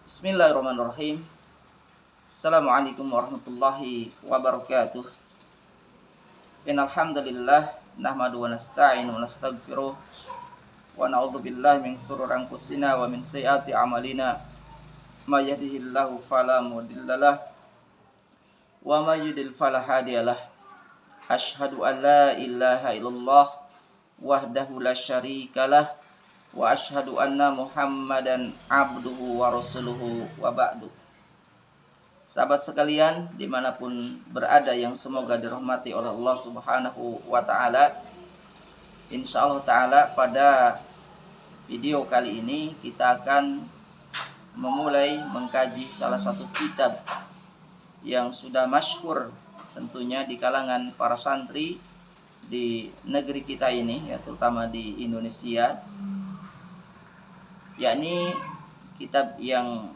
Bismillahirrahmanirrahim. Assalamualaikum warahmatullahi wabarakatuh. Innal hamdalillah nahmadu wa nasta'inu wa nastaghfiruh wa na'udzu billahi min shururi anfusina wa min sayyiati a'malina. May yahdihillahu fala mudhillalah wa may yudlil fala hadiyalah. Asyhadu an la ilaha illallah wahdahu la syarikalah wa asyhadu anna Muhammadan abduhu wa rasuluhu wa ba'du. Sahabat sekalian dimanapun berada yang semoga dirahmati oleh Allah Subhanahu wa ta'ala, insyaallah ta'ala pada video kali ini kita akan memulai mengkaji salah satu kitab yang sudah masyhur tentunya di kalangan para santri di negeri kita ini, ya terutama di Indonesia, yakni kitab yang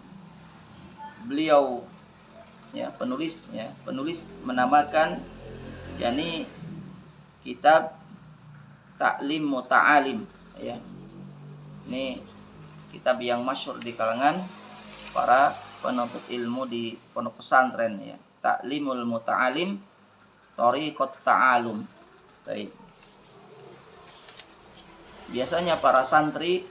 beliau penulis menamakan yakni kitab Ta'lim Muta'alim, ya. Ini kitab yang masyhur di kalangan para penuntut ilmu di pondok pesantren, ya. Ta'limul Muta'alim Thariqat Ta'alum. Baik. Biasanya para santri,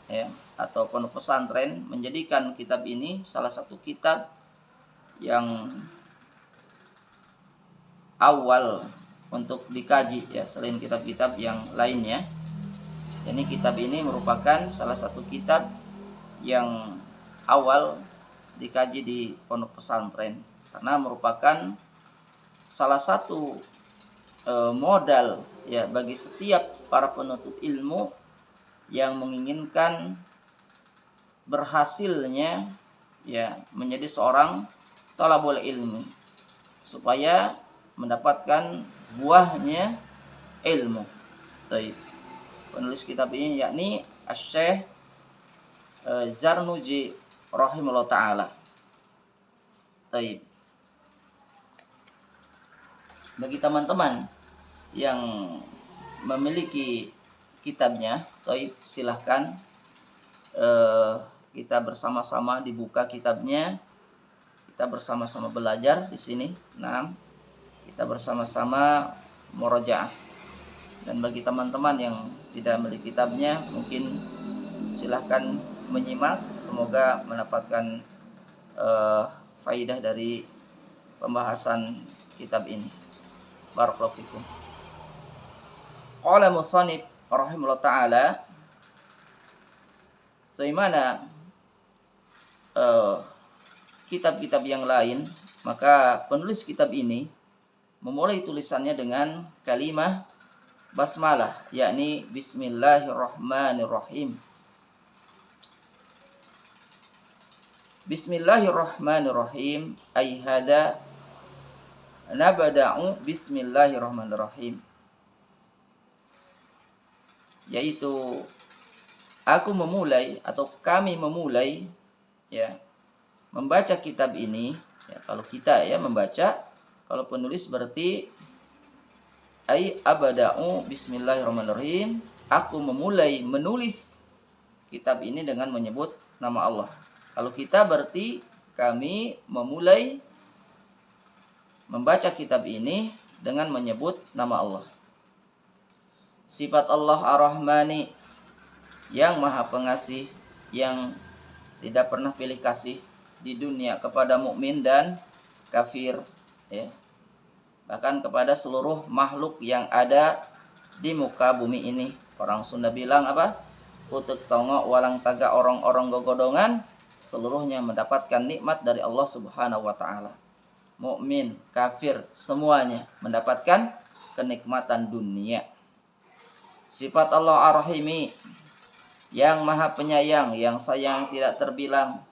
ya, atau pondok pesantren menjadikan kitab ini salah satu kitab yang awal untuk dikaji, ya, selain kitab-kitab yang lainnya. Ini kitab ini merupakan salah satu kitab yang awal dikaji di pondok pesantren karena merupakan salah satu modal, ya, bagi setiap para penuntut ilmu yang menginginkan berhasilnya, ya, menjadi seorang thalabul ilmi supaya mendapatkan buahnya ilmu. Baik. Penulis kitab ini yakni Asy-Syaikh Zarnuji rahimahullah taala. Baik. Bagi teman-teman yang memiliki kitabnya, baik, silahkan kita bersama-sama dibuka kitabnya, kita bersama-sama belajar di sini. Nah, kita bersama-sama murojaah. Dan bagi teman-teman yang tidak memiliki kitabnya, mungkin silahkan menyimak, semoga mendapatkan faidah dari pembahasan kitab ini. Barakallahu fikum. Qala musannif rahimahullah ta'ala, sebagaimana kitab-kitab yang lain, maka penulis kitab ini memulai tulisannya dengan kalimah basmalah, yakni Bismillahirrahmanirrahim. Bismillahirrahmanirrahim, ay hada nabda'u bismillahirrahmanirrahim, yaitu aku memulai atau kami memulai, ya, membaca kitab ini, ya, kalau kita, ya, membaca, kalau penulis berarti ai abada'u bismillahirrahmanirrahim, aku memulai menulis kitab ini dengan menyebut nama Allah. Kalau kita berarti kami memulai membaca kitab ini dengan menyebut nama Allah. Sifat Allah Ar-Rahmani, yang maha pengasih, yang tidak pernah pilih kasih di dunia kepada mukmin dan kafir, ya, bahkan kepada seluruh makhluk yang ada di muka bumi ini. Orang Sunda bilang apa? Utek tongo walang taga orang-orang gogodongan, seluruhnya mendapatkan nikmat dari Allah Subhanahu wa ta'ala. Mukmin, kafir, semuanya mendapatkan kenikmatan dunia. Sifat Allah Ar-Rahimi, yang maha penyayang, yang sayang tidak terbilang,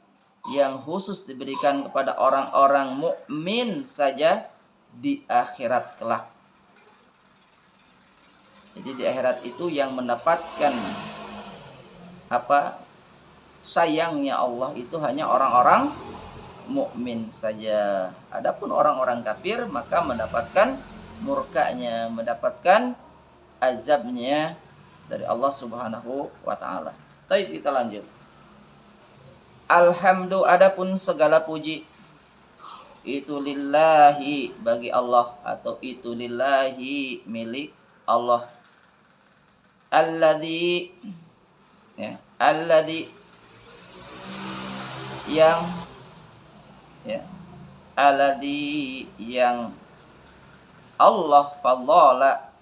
yang khusus diberikan kepada orang-orang mukmin saja di akhirat kelak. Jadi di akhirat itu yang mendapatkan sayangnya Allah itu hanya orang-orang mukmin saja. Adapun orang-orang kafir maka mendapatkan murkanya, mendapatkan azabnya dari Allah Subhanahu wa ta'ala. Baik, kita lanjut. Alhamdu adapun segala puji itu lillahi bagi Allah, atau itu lillahi milik Allah. Alladzi, ya, alladzi yang, ya, alladzi yang Allah fadhala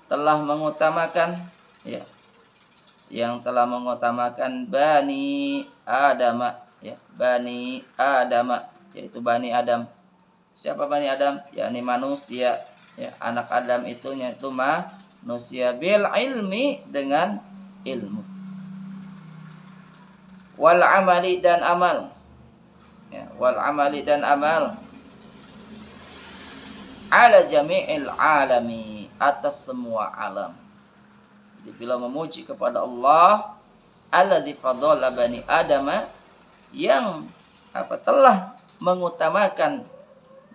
telah mengutamakan, ya, yang telah mengutamakan bani Adam, ya, bani Adam, yaitu bani Adam. Siapa bani Adam? Yakni manusia, ya, anak Adam itu yaitu manusia, bil ilmi dengan ilmu, wal amali dan amal, ya, wal amali dan amal, ala jami'il alami atas semua alam. Jadi bila memuji kepada Allah, alladzi fadhala bani Adam, yang telah mengutamakan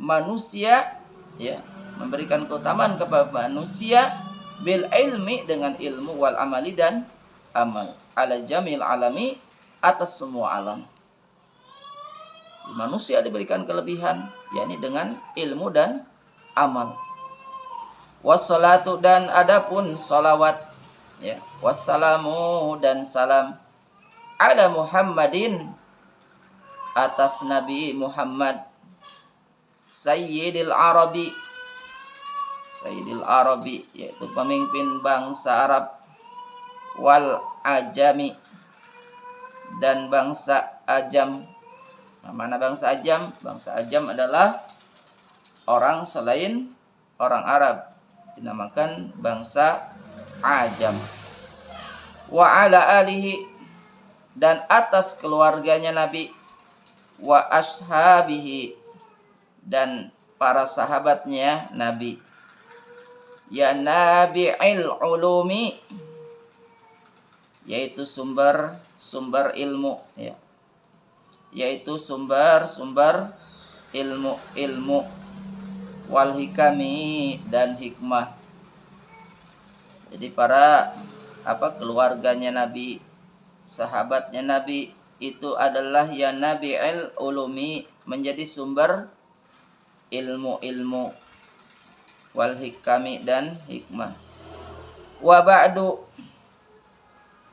manusia, ya, memberikan keutamaan kepada manusia, bil ilmi dengan ilmu, wal amali dan amal, ala jamil alami atas semua alam. Manusia diberikan kelebihan, yakni dengan ilmu dan amal. Wassalatu dan adapun salawat, ya, wassalamu dan salam, ala Muhammadin atas Nabi Muhammad, Sayyidil Arabi, Sayyidil Arabi yaitu pemimpin bangsa Arab, wal ajami dan bangsa Ajam. Mana bangsa Ajam? Bangsa Ajam adalah orang selain orang Arab, dinamakan bangsa Ajam. Wa ala alihi dan atas keluarganya Nabi, wa ashabihi dan para sahabatnya Nabi, ya nabi'il ulumi yaitu sumber ilmu, ya, yaitu sumber ilmu, wal hikami dan hikmah. Jadi para keluarganya Nabi, sahabatnya Nabi itu adalah ya nabi'il ulumi, menjadi sumber ilmu, wal hikami dan hikmah. Wa ba'du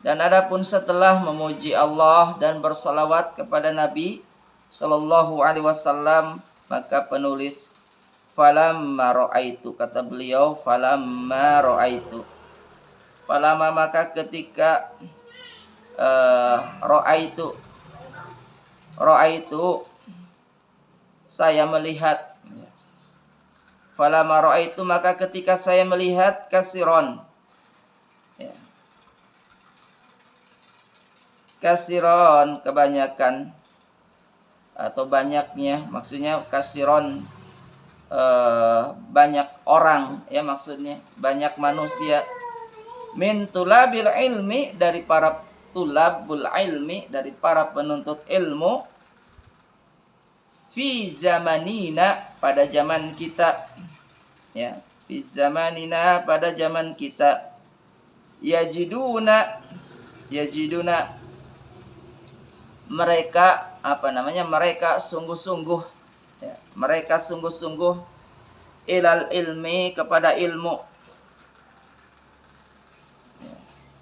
dan adapun setelah memuji Allah dan bersalawat kepada Nabi sallallahu alaihi wasallam, maka penulis falamma ra'aitu, kata beliau falamma ra'aitu, falamma maka ketika ra'aitu saya melihat, falamma ra'aitu maka ketika saya melihat kasiron, ya, kasiron kebanyakan atau banyaknya, maksudnya kasiron banyak orang, ya, maksudnya banyak manusia, min tulabil ilmi dari para tulabul ilmi, dari para penuntut ilmu, fi zamanina pada zaman kita, ya, fi zamanina pada zaman kita, yajiduna mereka mereka sungguh-sungguh, ya, mereka sungguh-sungguh ilal ilmi kepada ilmu, ya.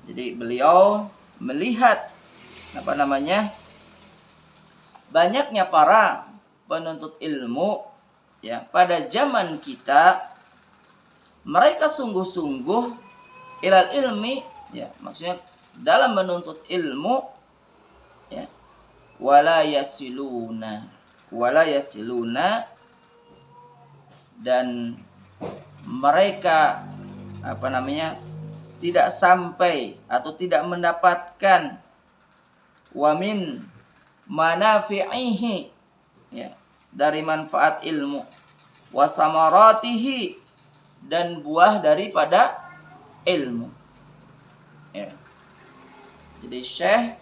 Jadi beliau melihat banyaknya para penuntut ilmu, ya, pada zaman kita, mereka sungguh-sungguh ilal ilmi, ya, maksudnya dalam menuntut ilmu, ya, wala yasiluna dan mereka tidak sampai atau tidak mendapatkan wamin manafi'ihi, ya, dari manfaat ilmu, wasamaratihi dan buah daripada ilmu, ya. Jadi Syekh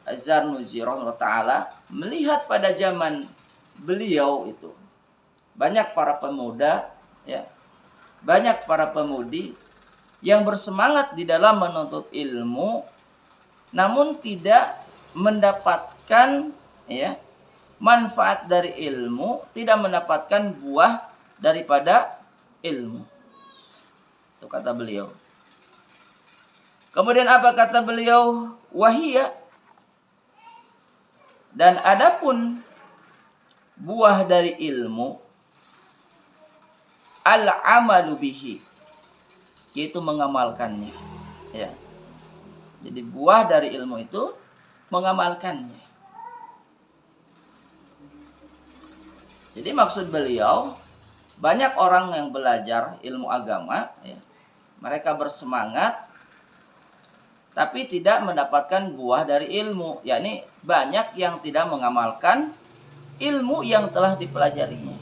Az-Zarnuji rahimahullah ta'ala melihat pada zaman beliau itu banyak para pemuda, ya, banyak para pemudi yang bersemangat di dalam menuntut ilmu, namun tidak mendapatkan ya manfaat dari ilmu, tidak mendapatkan buah daripada ilmu. Itu kata beliau. Kemudian apa kata beliau? Wahia, dan adapun buah dari ilmu, al-amalu bihi, yaitu mengamalkannya. Ya. Jadi buah dari ilmu itu mengamalkannya. Jadi maksud beliau, banyak orang yang belajar ilmu agama, ya, mereka bersemangat, tapi tidak mendapatkan buah dari ilmu. Yakni banyak yang tidak mengamalkan ilmu yang telah dipelajarinya.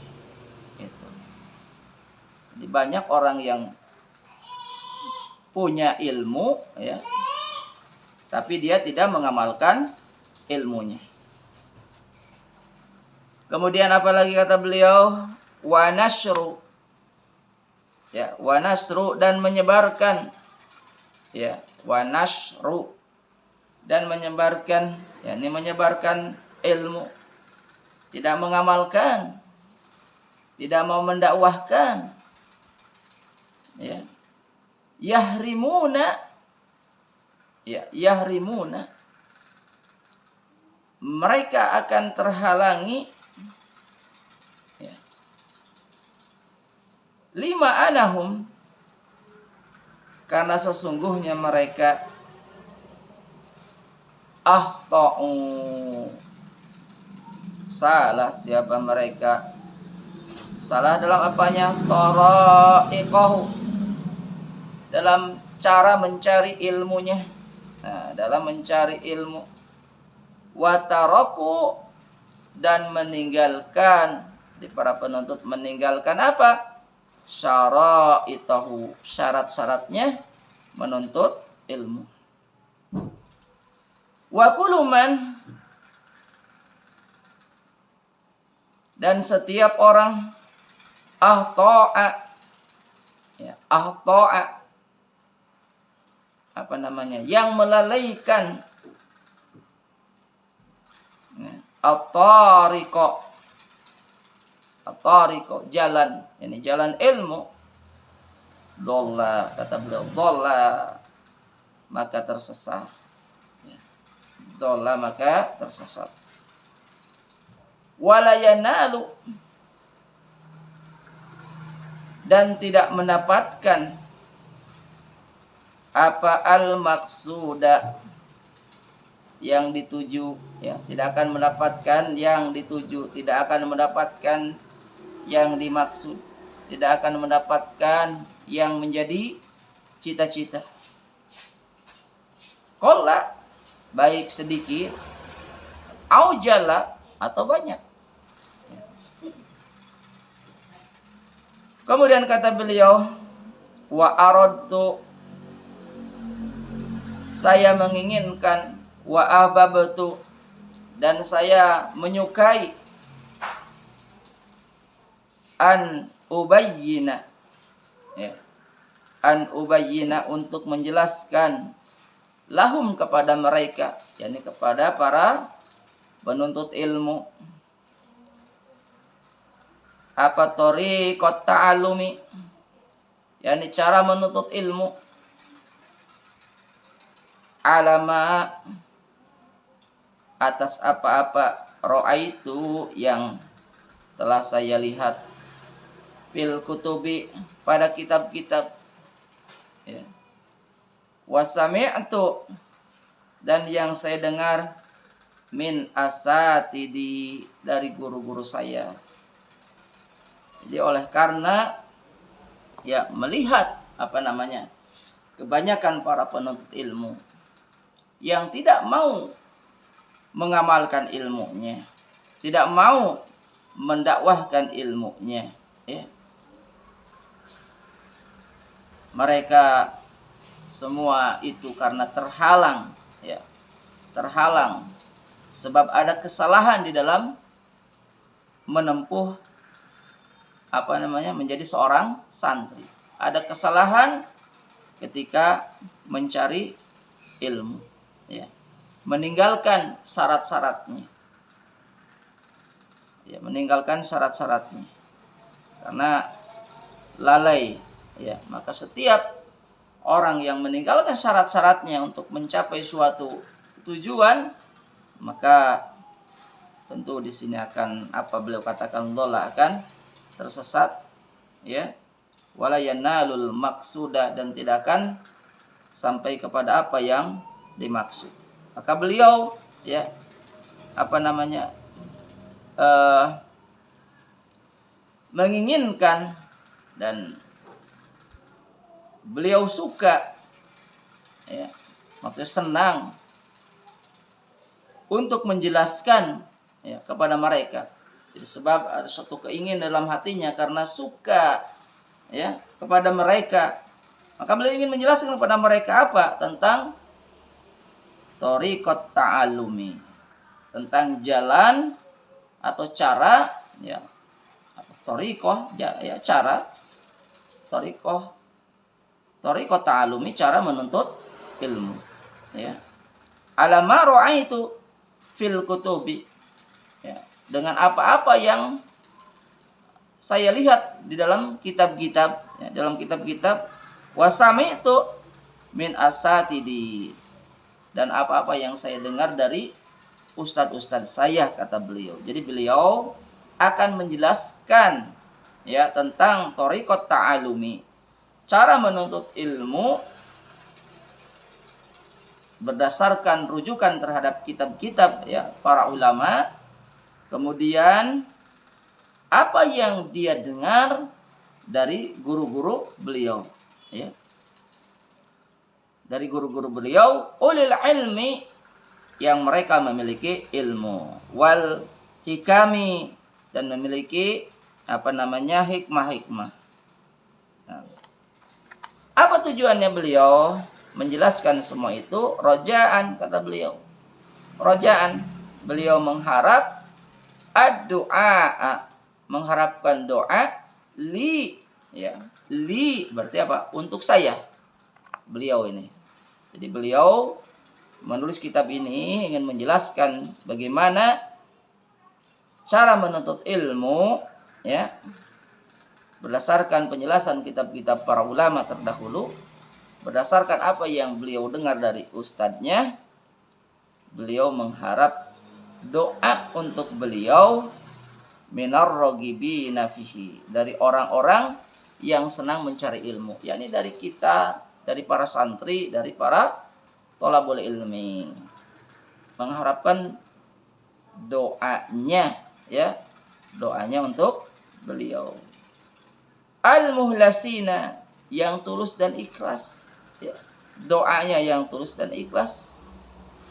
Gitu. Jadi banyak orang yang punya ilmu, ya, tapi dia tidak mengamalkan ilmunya. Kemudian apa lagi kata beliau? Wa nashru. Ya, wa nashru, dan menyebarkan. Ya, wa nashru, dan menyebarkan, ya, ini menyebarkan ilmu, tidak mengamalkan, tidak mau mendakwahkan. Ya. Yahrimuna. Ya, yahrimuna. Mereka akan terhalangi, ya, lima anahum, karena sesungguhnya mereka ahta'u, salah. Siapa mereka? Salah dalam apanya? Tara'iqahu, dalam cara mencari ilmunya. Nah, dalam mencari ilmu. Wataraku, dan meninggalkan, di para penuntut meninggalkan apa? Syara'itahu, syarat-syaratnya menuntut ilmu. Wa kullu man, dan setiap orang ahta'a, ya, ahta'a, apa namanya, yang melalaikan, ya, at-tariqa, at-tariqa, jalan, ini jalan ilmu, dolla, kata beliau, dolla, maka tersesat. Ya. Dolla, maka tersesat. Wala yanalu, dan tidak mendapatkan apa al-maqsuda, yang dituju, ya, tidak akan mendapatkan yang dituju, tidak akan mendapatkan yang dimaksud, tidak akan mendapatkan yang menjadi cita-cita. Qalla, baik sedikit, au jalla, atau banyak. Kemudian kata beliau, wa aradtu, saya menginginkan, wa ahbabtu, dan saya menyukai, an ubayyina, ya, an ubayyina, untuk menjelaskan, lahum, kepada mereka, yakni kepada para penuntut ilmu, apa thariqat ta'allumi, yakni cara menuntut ilmu, alama, atas apa-apa, ra'aitu, yang telah saya lihat, fil kutubi, pada kitab-kitab, ya, wasami'tu, dan yang saya dengar, min asatidi, dari guru-guru saya. Jadi oleh karena, ya, melihat apa namanya, kebanyakan para penuntut ilmu yang tidak mau mengamalkan ilmunya, tidak mau mendakwahkan ilmunya, ya. Mereka semua itu karena terhalang, ya, terhalang sebab ada kesalahan di dalam menempuh apa namanya, menjadi seorang santri. Ada kesalahan ketika mencari ilmu, ya. meninggalkan syarat-syaratnya. Ya, meninggalkan syarat-syaratnya. Karena lalai, ya, maka setiap orang yang meninggalkan syarat-syaratnya untuk mencapai suatu tujuan, maka tentu di sini akan apa beliau katakan dola akan tersesat, ya, wala yanalul maqsuda, dan tidak akan sampai kepada apa yang dimaksud. Maka beliau, ya, apa namanya, menginginkan dan beliau suka, ya, maksudnya senang untuk menjelaskan, ya, kepada mereka. Jadi sebab ada suatu keinginan dalam hatinya karena suka, ya, kepada mereka, maka beliau ingin menjelaskan kepada mereka apa? Tentang thariqat ta'alumi, tentang jalan atau cara, ya, thariqah, ya, cara thariqat ta'alumi, cara menuntut ilmu, ya, ala ma ra'aitu fil kutubi, ya, dengan apa-apa yang saya lihat di dalam kitab-kitab, ya, dalam kitab-kitab, wasami itu min asatidi, dan apa-apa yang saya dengar dari ustadz-ustadz saya, kata beliau. Jadi beliau akan menjelaskan, ya, tentang thariqat ta'alumi, cara menuntut ilmu berdasarkan rujukan terhadap kitab-kitab, ya, para ulama. Kemudian apa yang dia dengar dari guru-guru beliau, ya, dari guru-guru beliau, ulil ilmi, yang mereka memiliki ilmu, wal hikami, dan memiliki apa namanya hikmah-hikmah. Nah, apa tujuannya beliau menjelaskan semua itu? Rojaan, kata beliau. Rojaan, beliau mengharap ad-du'a, mengharapkan doa, li, ya, li berarti apa? Untuk saya, beliau ini. Jadi beliau menulis kitab ini ingin menjelaskan bagaimana cara menuntut ilmu, ya, berdasarkan penjelasan kitab-kitab para ulama terdahulu, berdasarkan apa yang beliau dengar dari ustadznya. Beliau mengharap doa untuk beliau minar rogibina fihi, dari orang-orang yang senang mencari ilmu, yakni dari kita, dari para santri, dari para thalabul ilmi, mengharapkan doanya, ya, doanya untuk beliau. Al-muhlasina, yang tulus dan ikhlas, ya, doanya yang tulus dan ikhlas,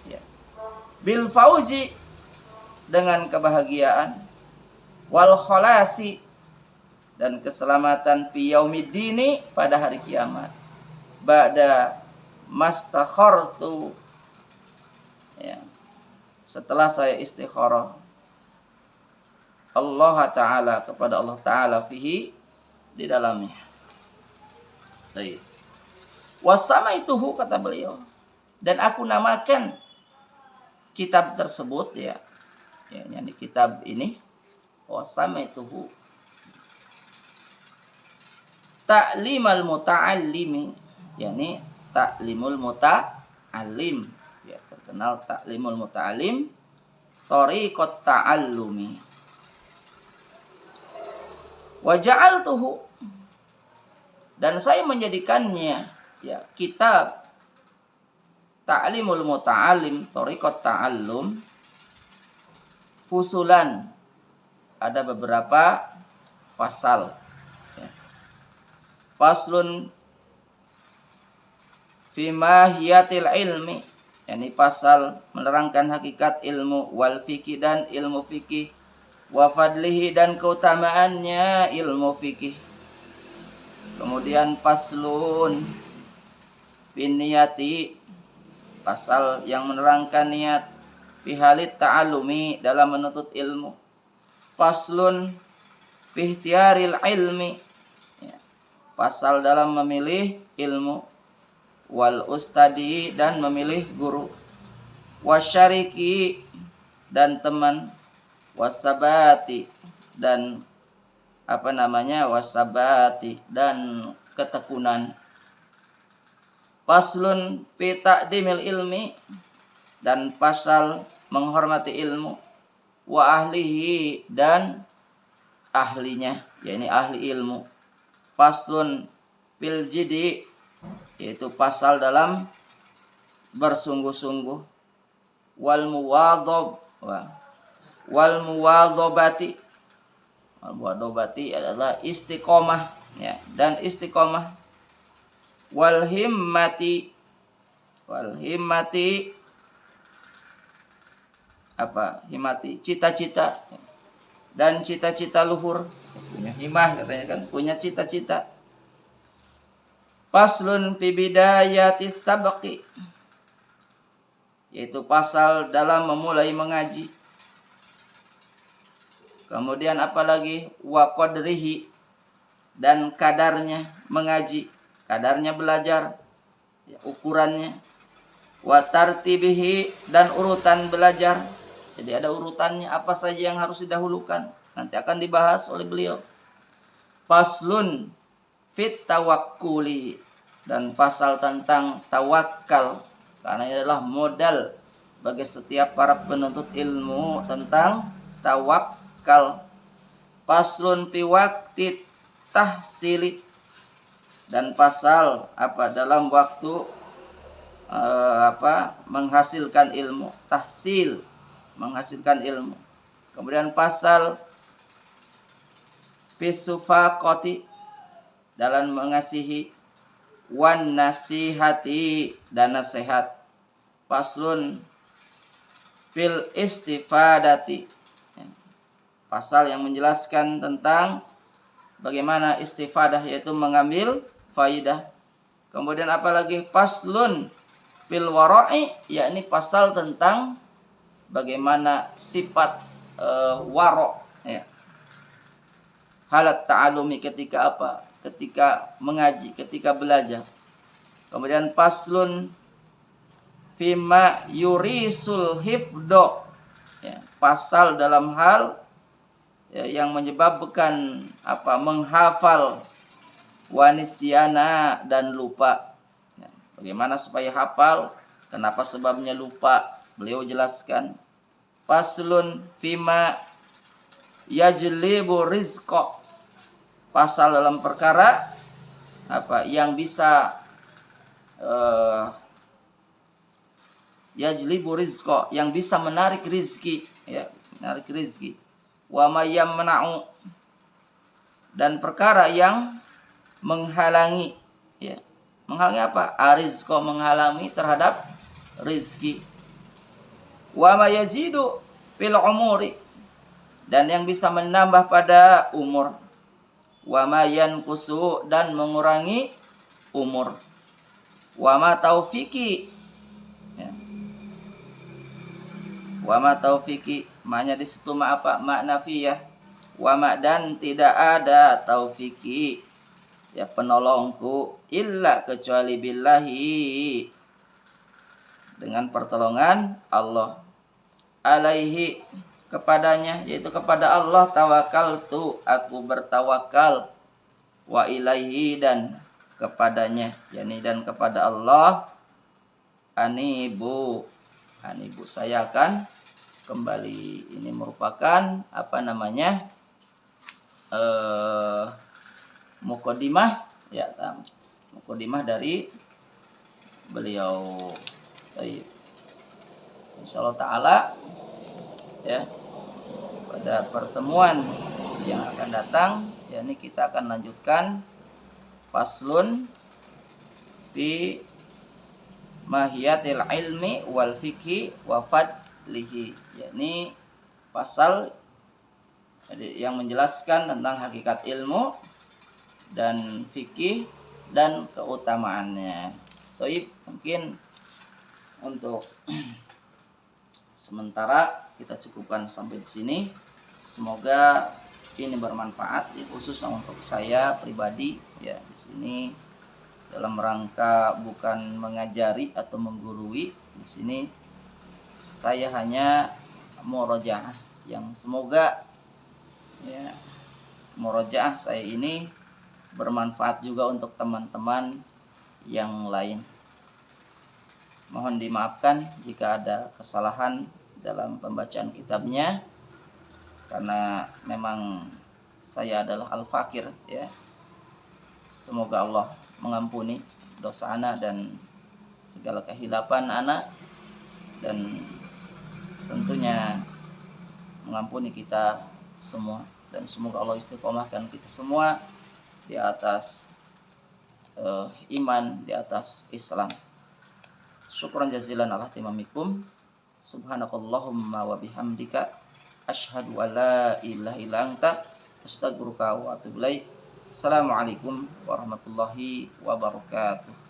ya, bil fauzi, dengan kebahagiaan, wal khalasi, dan keselamatan, fi yaumiddini, pada hari kiamat, ba'da mastakhartu, ya, setelah saya istikharah Allah Ta'ala, kepada Allah Ta'ala, fihi, di dalamnya. Baik. Wasama ituhu, kata beliau, dan aku namakan kitab tersebut, ya, yang di kitab ini, wasama ituhu ta'limal muta'allimi, yakni ta'limul muta'allim, ya, terkenal ta'limul muta'allim, thariqat ta'allumi. Wa ja'altuhu, dan saya menjadikannya, ya, kitab ta'limul muta'allim, thariqat ta'allum, fusulan, ada beberapa fasal, ya. Faslun fi mahiyatil ilmi, yakni pasal menerangkan hakikat ilmu, wal fikih, dan ilmu fikih, wa fadlihi, dan keutamaannya ilmu fikih. Kemudian faslun fi niyati, pasal yang menerangkan niat, fi halit ta'alumi, dalam menuntut ilmu. Faslun fi ikhtiaril ilmi, ya, pasal dalam memilih ilmu, wal ustadi, dan memilih guru. wasyariki dan teman, wasabati dan wasabati dan ketekunan. Faslun fi ta'dimil ilmi dan pasal menghormati ilmu, wa ahlihi dan ahlinya, yakni ahli ilmu. Faslun fil jidi, yaitu pasal dalam bersungguh-sungguh, wal muwadhabati adalah istiqomah, ya, dan istiqomah. Wal himmati himmati cita-cita, dan cita-cita luhur, punya himmah katanya kan, punya cita-cita. Faslun fi bidayatis sabqi, yaitu pasal dalam memulai mengaji. Kemudian apalagi wa qadrihi, dan kadarnya mengaji, kadarnya belajar, ya, ukurannya. Wa tartibihi, dan urutan belajar. Jadi ada urutannya, apa saja yang harus didahulukan, nanti akan dibahas oleh beliau. Faslun fit tawakkuli, dan pasal tentang tawakal, karena ini adalah modal bagi setiap para penuntut ilmu tentang tawakal. Faslun fi waqti tahsili, dan pasal dalam waktu menghasilkan ilmu, tahsil, menghasilkan ilmu. Kemudian pasal fisufaqati, dalam mengasihi, wan nasihati, dan nasihat. Faslun fil istifadati, pasal yang menjelaskan tentang bagaimana istifadah, yaitu mengambil faidah. Kemudian apalagi faslun fil wara'i, yakni pasal tentang bagaimana sifat wara', ya. Halat ta'alumi, ketika ketika mengaji, ketika belajar. Kemudian faslun fima yurisul hifdo, ya, pasal dalam hal, ya, yang menyebabkan menghafal, wanisyana, dan lupa. Ya, bagaimana supaya hafal, kenapa sebabnya lupa, beliau jelaskan. Faslun fima yajlibu rizqa, pasal dalam perkara yang bisa yajlibu rizqa, yang bisa menarik rizki, ya, menarik rizki. Wa mayam mena'u, dan perkara yang menghalangi, ya, menghalangi arizqa, menghalangi terhadap rizki. Wa mayazidu fil umuri, dan yang bisa menambah pada umur. Wa mayanqusu, dan mengurangi umur. Wa ma taufiki, ya. Wa ma taufiki, maknanya di situ makna nafiyah. Wa ma, dan tidak ada taufiki, ya, penolongku, illa, kecuali billahi, dengan pertolongan Allah. Alaihi, kepadanya, yaitu kepada Allah, tawakaltu, aku bertawakal. Wa ilaihi, dan kepadanya, yakni dan kepada Allah, anibu, saya akan kembali. Ini merupakan muqaddimah, ya, muqaddimah dari beliau. Baik, insyaallah taala, ya, pada pertemuan yang akan datang, yakni kita akan lanjutkan faslun fi mahiyatil ilmi wal fiqhi wa fadlihi, yakni pasal yang menjelaskan tentang hakikat ilmu dan fikih dan keutamaannya. Baik, mungkin untuk sementara kita cukupkan sampai di sini. Semoga ini bermanfaat, ya, khususnya untuk saya pribadi, ya, di sini dalam rangka bukan mengajari atau menggurui. Di sini Saya hanya murojaah yang semoga ya murojaah saya ini bermanfaat juga untuk teman-teman yang lain. Mohon dimaafkan jika ada kesalahan dalam pembacaan kitabnya, karena memang saya adalah al-fakir ya. Semoga Allah mengampuni dosa ana dan segala kehilapan ana, dan tentunya mengampuni kita semua, dan semoga Allah istiqomahkan kita semua di atas iman, di atas Islam. Syukran jazilan ala timamikum. Subhanakallahumma wa bihamdika asyhadu an la ilaha illa anta astaghfiruka wa atubu ilaik. Assalamualaikum warahmatullahi wabarakatuh.